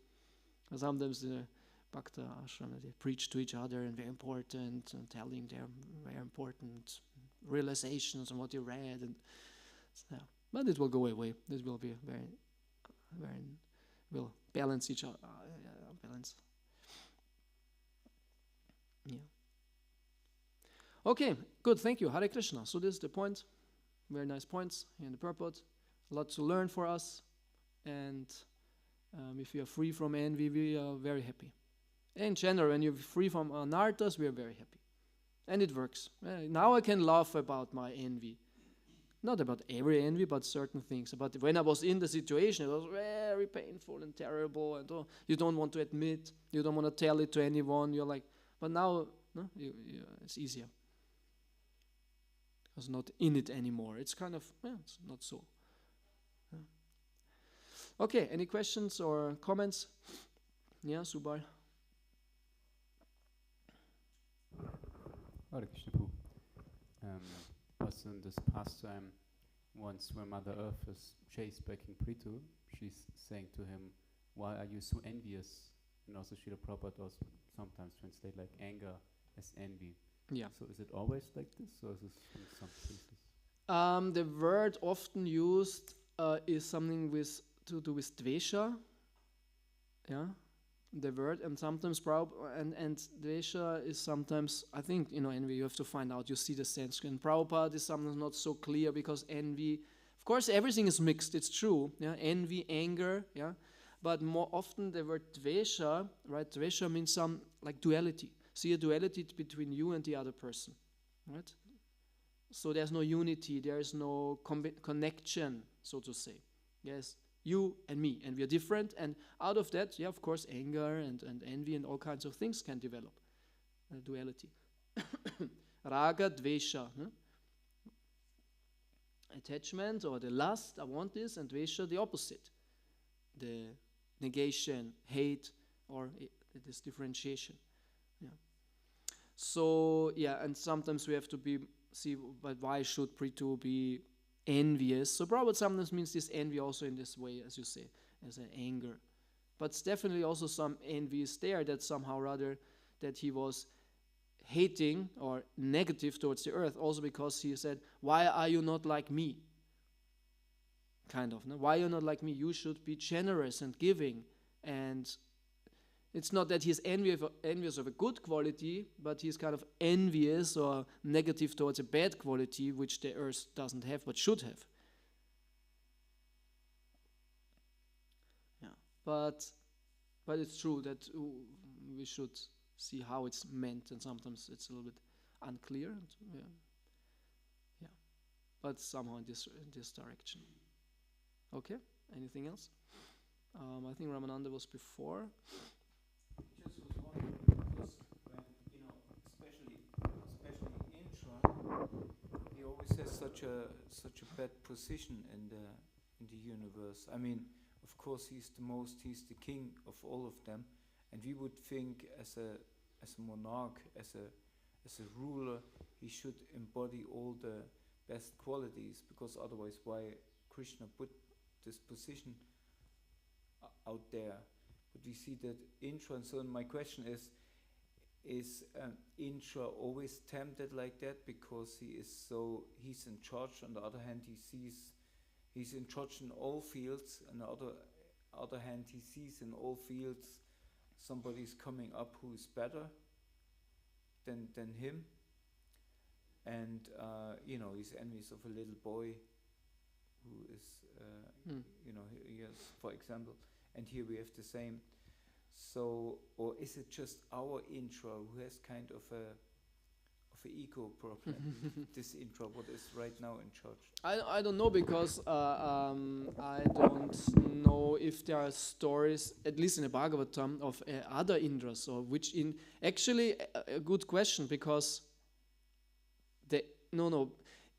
And sometimes the bhakta ashram, they preach to each other and very important, and telling their very important realizations and what they read. And but it will go away. This will be will balance each other. Balance. Yeah. Okay, good, thank you. Hare Krishna. So this is the point. Very nice points here in the purport. A lot to learn for us. And if you are free from envy, we are very happy. In general, when you're free from anarthas, we are very happy. And it works. Now I can laugh about my envy. Not about every envy, but certain things. But when I was in the situation, it was very painful and terrible. And you don't want to admit. You don't want to tell it to anyone. You're like, but now no, it's easier. Because not in it anymore. It's kind of, it's not so. Okay, any questions or comments? Yeah, Subal. Hare Krishna Prabhu. Also in this pastime, once when Mother Earth is chased by King Prithu, she's saying to him, why are you so envious? And also Srila Prabhupada also sometimes translate like anger as envy. Yeah. So is it always like this, or is this in some cases? The word often used is something to do with dvesha. Yeah. The word, and sometimes and dvesha is sometimes, I think, envy, you have to find out, you see the Sanskrit. And Prabhupada is sometimes not so clear, because envy, of course everything is mixed, it's true, yeah, envy, anger, yeah, but more often the word dvesha, right, dvesha means some, like duality, see a duality between you and the other person, right, so there's no unity, there is no connection, so to say, yes, you and me, and we are different, and out of that, yeah, of course, anger and envy and all kinds of things can develop. Duality. Raga, dvesha. Attachment or the lust, I want this, and dvesha, the opposite. The negation, hate, or this differentiation. Yeah. So, yeah, and sometimes we have to see, but why should Prithu be envious? So Prabhupada sometimes means this envy also in this way, as you say, as an anger. But it's definitely also some envy is there, that somehow rather that he was hating or negative towards the earth, also because he said, why are you not like me? Kind of, no? Why are you not like me? You should be generous and giving. And it's not that he's envious of a good quality, but he's kind of envious or negative towards a bad quality, which the earth doesn't have, but should have. Yeah, but it's true that we should see how it's meant, and sometimes it's a little bit unclear. Yeah, but somehow in this direction. Okay, anything else? I think Ramananda was before. Just was wondering, because when, especially Intra, he always has such a bad position in the universe. I mean, of course, he's the king of all of them, and we would think as a monarch, as a ruler, he should embody all the best qualities, because otherwise, why Krishna put this position out there? But we see that Intra, and so my question is Intra always tempted like that because he's in charge? On the other hand, he's in charge in all fields. On the other hand, he sees in all fields somebody's coming up who is better than him, and he's envious of a little boy who is he has, for example. And here we have the same. So, or is it just our Intra who has kind of a ego problem? This Intra, what is right now in charge? I don't know, because I don't know if there are stories, at least in the Bhagavatam, of other Indras, or which in actually a good question, because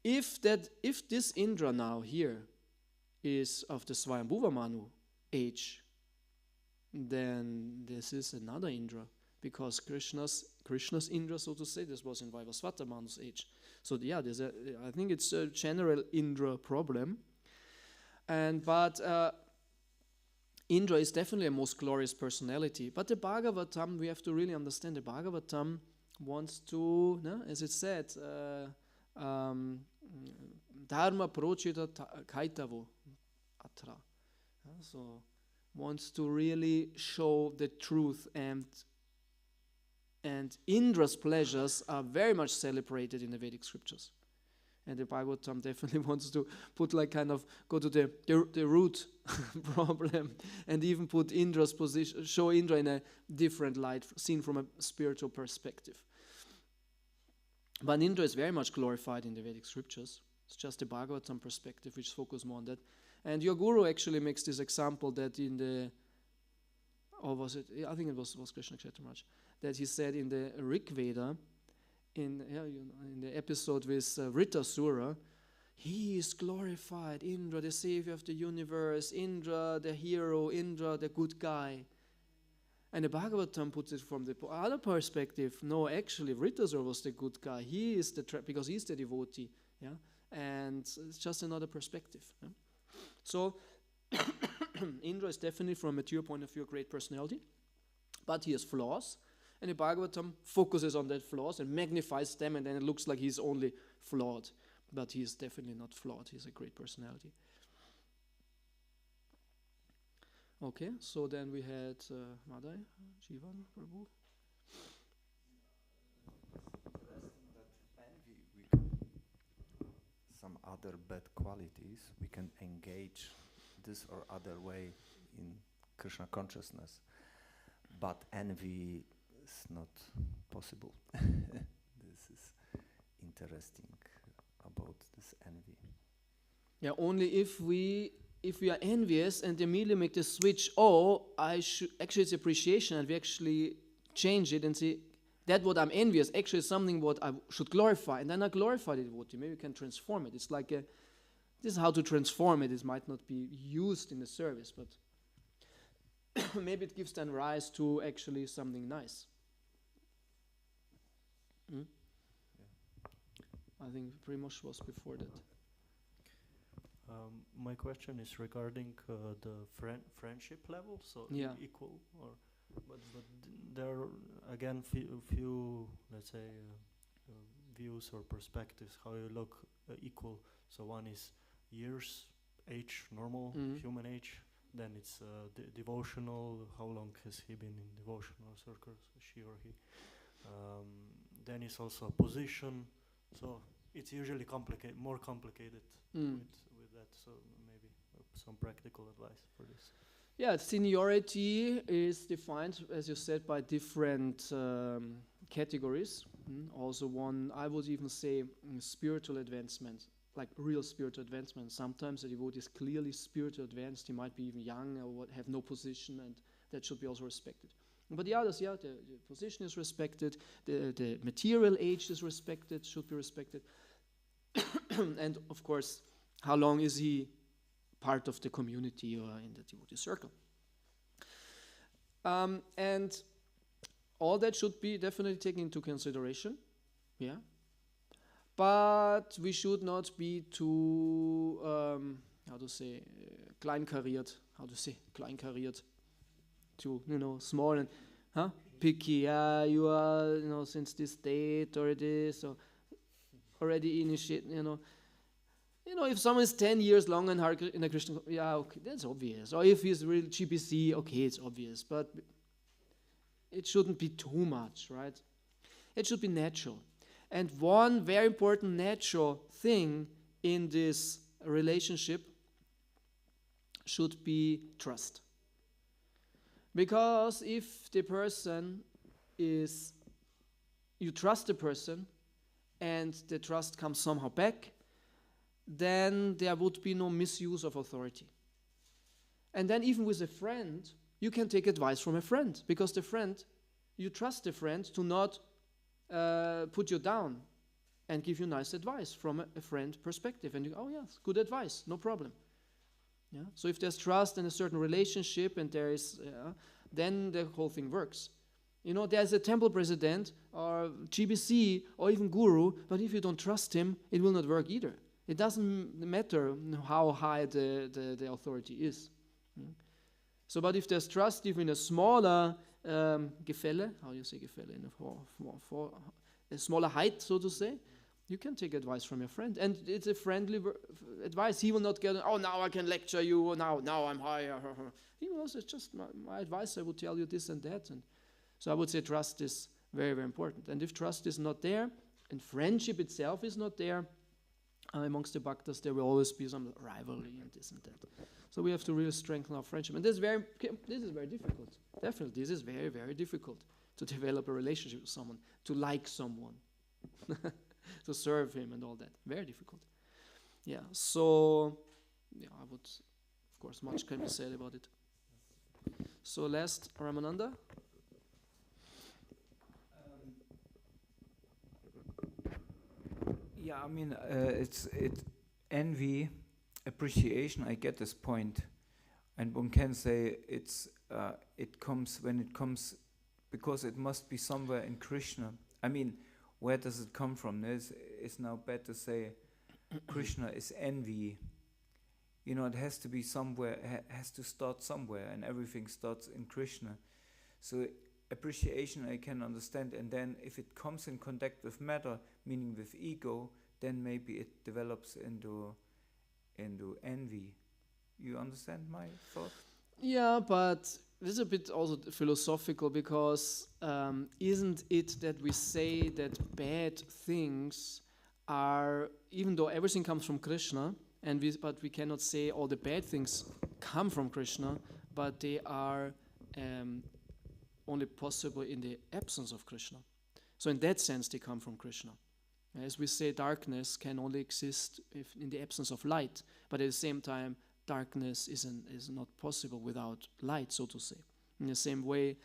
if this Indra now here is of the Swayambhuva Manu age, then this is another Indra, because Krishna's Indra, so to say, this was in Vaivasvata Manu's age. So yeah, I think it's a general Indra problem, but Indra is definitely a most glorious personality. But the Bhagavatam, we have to really understand, the Bhagavatam wants to, as it said, Dharma prochita kaitavo atra. So wants to really show the truth and And Indra's pleasures are very much celebrated in the Vedic scriptures. And the Bhagavatam definitely wants to put like kind of, go to the root problem and even put Indra's position, show Indra in a different light, seen from a spiritual perspective. But Indra is very much glorified in the Vedic scriptures. It's just the Bhagavatam perspective which focuses more on that. And your guru actually makes this example that in the, or was it, I think it was Krishna Kshetramaharaj, that he said in the Rig Veda, in the episode with Vritasura, he is glorified, Indra, the savior of the universe, Indra, the hero, Indra, the good guy. And the Bhagavatam puts it from the other perspective. No, actually, Vritasura was the good guy. He is because he's the devotee. Yeah, and it's just another perspective. Yeah? So, Indra is definitely, from a mature point of view, a great personality, but he has flaws. And the Bhagavatam focuses on that flaws and magnifies them, and then it looks like he's only flawed. But he is definitely not flawed. He's a great personality. Okay, so then we had Madai, Jivan, Prabhu. Interesting that envy, some other bad qualities, we can engage this or other way in Krishna consciousness. But envy is not possible. This is interesting about this envy. Yeah, only if we are envious and immediately make the switch, actually it's appreciation, and we actually change it and say, that what I'm envious actually is something what I should glorify, and then I glorify the devotee. Maybe we can transform it. It's like this is how to transform it. It might not be used in the service, but maybe it gives then rise to actually something nice. Yeah. I think Primož was before that. My question is regarding the friendship level, so equal, or but there are again few let's say views or perspectives how you look equal. So one is years, age, normal human age. Then it's devotional. How long has he been in devotional circles, she or he? Then it's also position. So it's usually more complicated with that. So maybe some practical advice for this. Yeah, seniority is defined, as you said, by different categories. Also one, I would even say, spiritual advancement, like real spiritual advancement. Sometimes a devotee is clearly spiritual advanced. He might be even young or have no position, and that should be also respected. But the others, the position is respected, the material age is respected, should be respected. And of course, how long is he part of the community or in the devotee circle? And all that should be definitely taken into consideration, yeah. But we should not be too, kleinkariert, too, small and, picky, you are, since this date or this, or already initiate, if someone is 10 years long in a Krishna, okay, that's obvious. Or if he's real GPC, okay, it's obvious. But it shouldn't be too much, right? It should be natural. And one very important natural thing in this relationship should be trust. Because if the person is, you trust the person and the trust comes somehow back, then there would be no misuse of authority. And then even with a friend, you can take advice from a friend, because the friend, you trust the friend to not put you down and give you nice advice from a friend perspective. And you go, oh yes, good advice, no problem. Yeah? So if there's trust in a certain relationship and there is, then the whole thing works. There's a temple president or GBC or even guru, but if you don't trust him, it will not work either. It doesn't matter how high the authority is. So, but if there's trust, even in a smaller Gefälle, how do you say Gefälle? In a smaller height, so to say, you can take advice from your friend. And it's a friendly advice. He will not get, now I can lecture you, now I'm higher. He knows it's just my advice, I will tell you this and that. And so I would say trust is very, very important. And if trust is not there, and friendship itself is not there, amongst the bhaktas, there will always be some rivalry and this and that. So we have to really strengthen our friendship. And this is very difficult. Definitely, this is very, very difficult to develop a relationship with someone, to like someone, to serve him and all that. Very difficult. Yeah, so, yeah, I would, of course, much can be said about it. So last, Ramananda. Yeah, I mean, it's envy, appreciation. I get this point, and one can say it comes because it must be somewhere in Krishna. I mean, where does it come from? It's now bad to say Krishna is envy. You know, it has to be somewhere. Has to start somewhere, and everything starts in Krishna. So appreciation I can understand, and then if it comes in contact with matter, meaning with ego, then maybe it develops into envy. You understand my thought? Yeah, but this is a bit also philosophical, because isn't it that we say that bad things are, even though everything comes from Krishna, but we cannot say all the bad things come from Krishna, but they are only possible in the absence of Krishna. So in that sense, they come from Krishna. As we say, darkness can only exist in the absence of light, but at the same time, darkness is not possible without light, so to say. In the same way,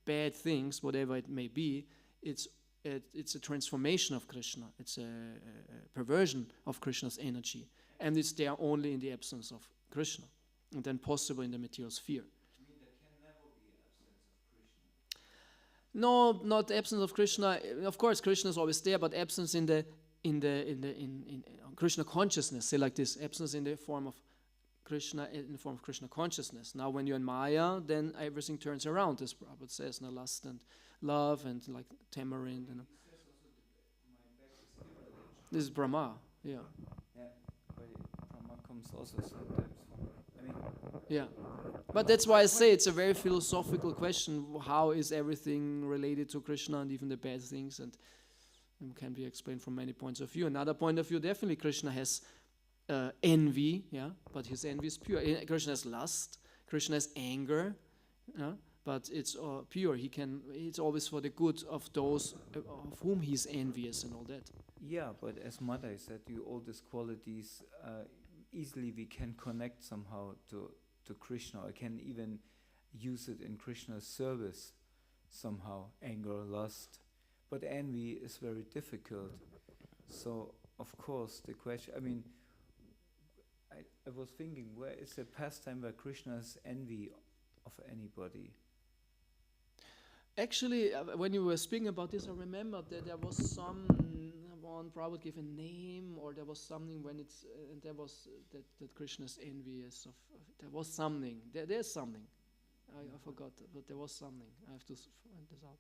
bad things, whatever it may be, it's a transformation of Krishna. It's a perversion of Krishna's energy, and it's there only in the absence of Krishna, and then possible in the material sphere. No, not absence of Krishna. Of course, Krishna is always there, but absence in Krishna consciousness. Say like this: absence in the form of Krishna, in the form of Krishna consciousness. Now, when you're in Maya, then everything turns around, as Prabhu says, no lust and love and like tamarind. You know. This is Brahma. Yeah. Yeah, but Brahma comes also sometimes. I mean. Yeah. But that's why I say it's a very philosophical question. How is everything related to Krishna, and even the bad things, and can be explained from many points of view. Another point of view, definitely Krishna has envy, yeah, but his envy is pure. Krishna has lust, Krishna has anger, yeah, but it's pure. It's always for the good of those of whom he's envious and all that. Yeah, but as Mother said, all these qualities easily we can connect somehow to Krishna. I can even use it in Krishna's service somehow, anger, lust. But envy is very difficult. So, of course, the question, I mean, I was thinking, where is the pastime where Krishna has envy of anybody? Actually, when you were speaking about this, I remembered that there was someone Prabhu gave a name, or there was something when it's, and there was that Krishna's envious of there was something. There's something. I forgot, but there was something. I have to find this out.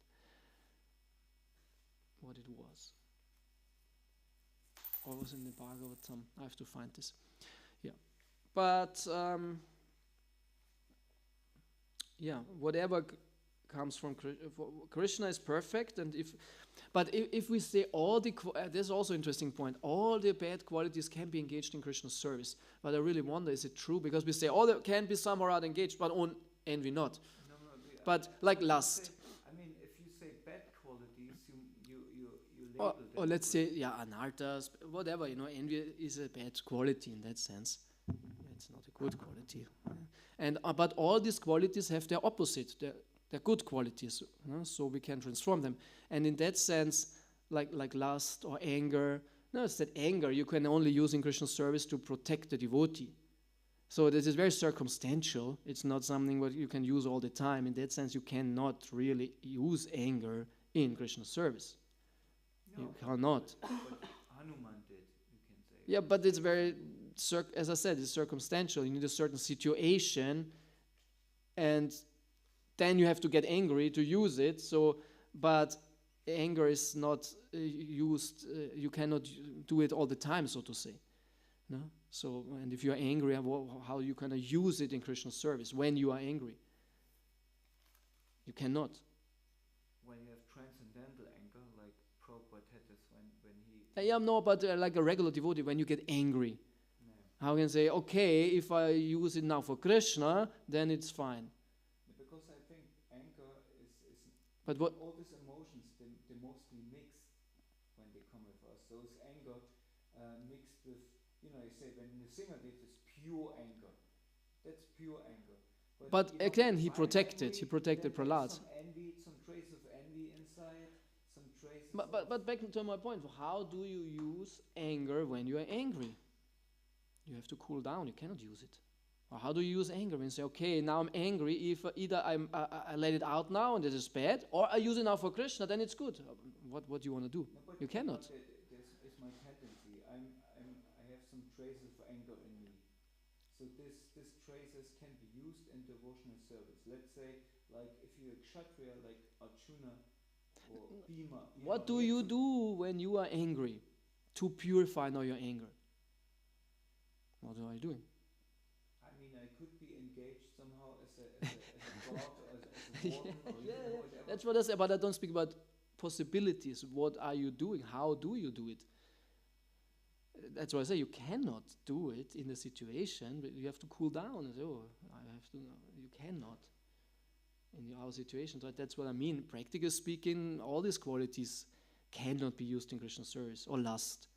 What it was. Or was in the Bhagavatam. I have to find this. Yeah. But, whatever comes from Krishna is perfect, and if we say all the, there's also an interesting point, all the bad qualities can be engaged in Krishna's service. But I really wonder, is it true? Because we say all that can be somehow or other engaged, but on envy not. No, but like lust. I mean, if you say bad qualities, you label them. Or let's say, anarthas, whatever, envy is a bad quality in that sense. It's not a good quality. And but all these qualities have their opposite. They're good qualities, so we can transform them. And in that sense, like lust or anger, it's that anger you can only use in Krishna's service to protect the devotee. So this is very circumstantial. It's not something what you can use all the time. In that sense, you cannot really use anger in Krishna's service. No, you cannot. But Hanuman did, you can say. Yeah, but it's very, as I said, it's circumstantial. You need a certain situation, and then you have to get angry to use it. So, but anger is not used. You cannot do it all the time, so to say. No. So, and if you are angry, how you can use it in Krishna's service when you are angry? You cannot. When you have transcendental Yeah, no, but like a regular devotee, when you get angry, No. how can you say, okay, if I use it now for Krishna, then it's fine. Because I think anger is But what? all these emotions, they mostly mix when they come with us. So it's anger mixed with, you say when the singer did this pure anger, that's pure anger. But again, he if I'm protected. angry, He protected then Prahlad. there's some envy, some trace of envy inside, some traces. But back to my point, how do you use anger when you are angry? You have to cool down. You cannot use it. Or how do you use anger when you say, okay, now I'm angry. If either I let it out now and this is bad, or I use it now for Krishna, then it's good. What do you want to do? No, You cannot. It's my tendency. I have some traces of anger in me. So these traces can be used in devotional service. Let's say, like if you're a kshatriya, like Arjuna or Bhima. What do you do when you are angry to purify now your anger? What are you doing? I mean, I could be engaged somehow as a god or as a warden or whatever. That's what I say, but I don't speak about possibilities. What are you doing? How do you do it? That's why I say you cannot do it in a situation, but you have to cool down and say, oh, I have to. You cannot in our situation. So that's what I mean. Practically speaking, all these qualities cannot be used in Krishna service or lust.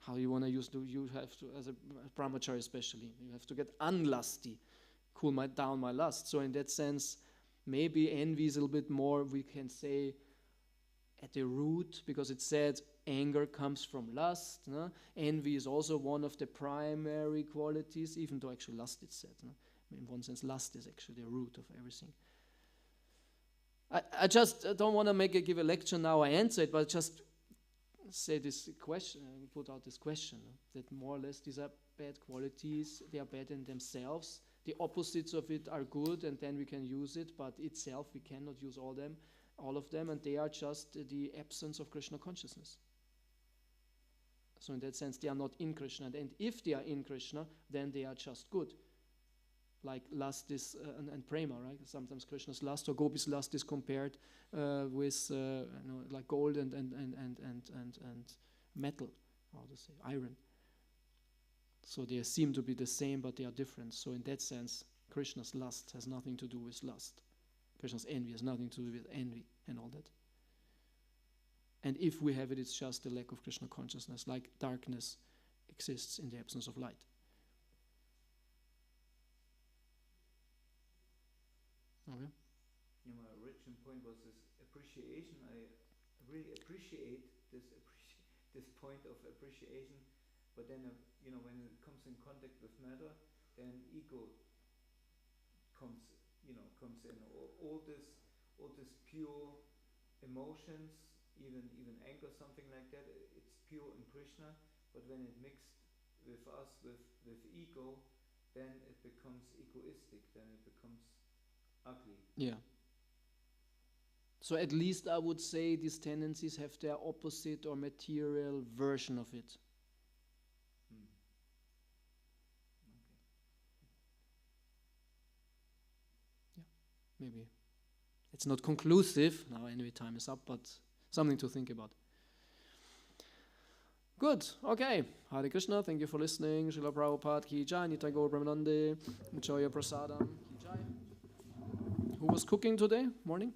How you want to use? You have to, as a brahmachari especially, you have to get unlusty, cool down my lust. So in that sense, maybe envy is a little bit more, we can say, at the root, because it said anger comes from lust. No? Envy is also one of the primary qualities, even though actually lust is said. No? In one sense, lust is actually the root of everything. I just don't want to give a lecture now, I answer it, but just say this question, put out this question, no? That more or less these are bad qualities, they are bad in themselves. The opposites of it are good, and then we can use it, but itself we cannot use all of them, and they are just the absence of Krishna consciousness. So in that sense, they are not in Krishna, and if they are in Krishna, then they are just good. Like lust is and prema, right? Sometimes Krishna's lust or Gopi's lust is compared with like gold and metal, how to say, iron. So they seem to be the same, but they are different. So in that sense, Krishna's lust has nothing to do with lust. Krishna's envy has nothing to do with envy and all that. And if we have it, it's just the lack of Krishna consciousness, like darkness exists in the absence of light. Okay. Yeah, my original point was this appreciation. I really appreciate this point of appreciation, but then when it comes in contact with matter, then ego comes in. All this pure emotions, even anger, something like that. It's pure in Krishna, but when it mixed with us with ego, then it becomes egoistic. Then it becomes ugly. Yeah. So at least I would say these tendencies have their opposite or material version of it. Okay. Yeah, maybe. It's not conclusive, now anyway time is up, but something to think about. Good, okay. Hare Krishna, thank you for listening. Srila Prabhupada ki jai, Nitai Gaur Brahmanande, enjoy your prasadam ki jai. Who was cooking today, morning?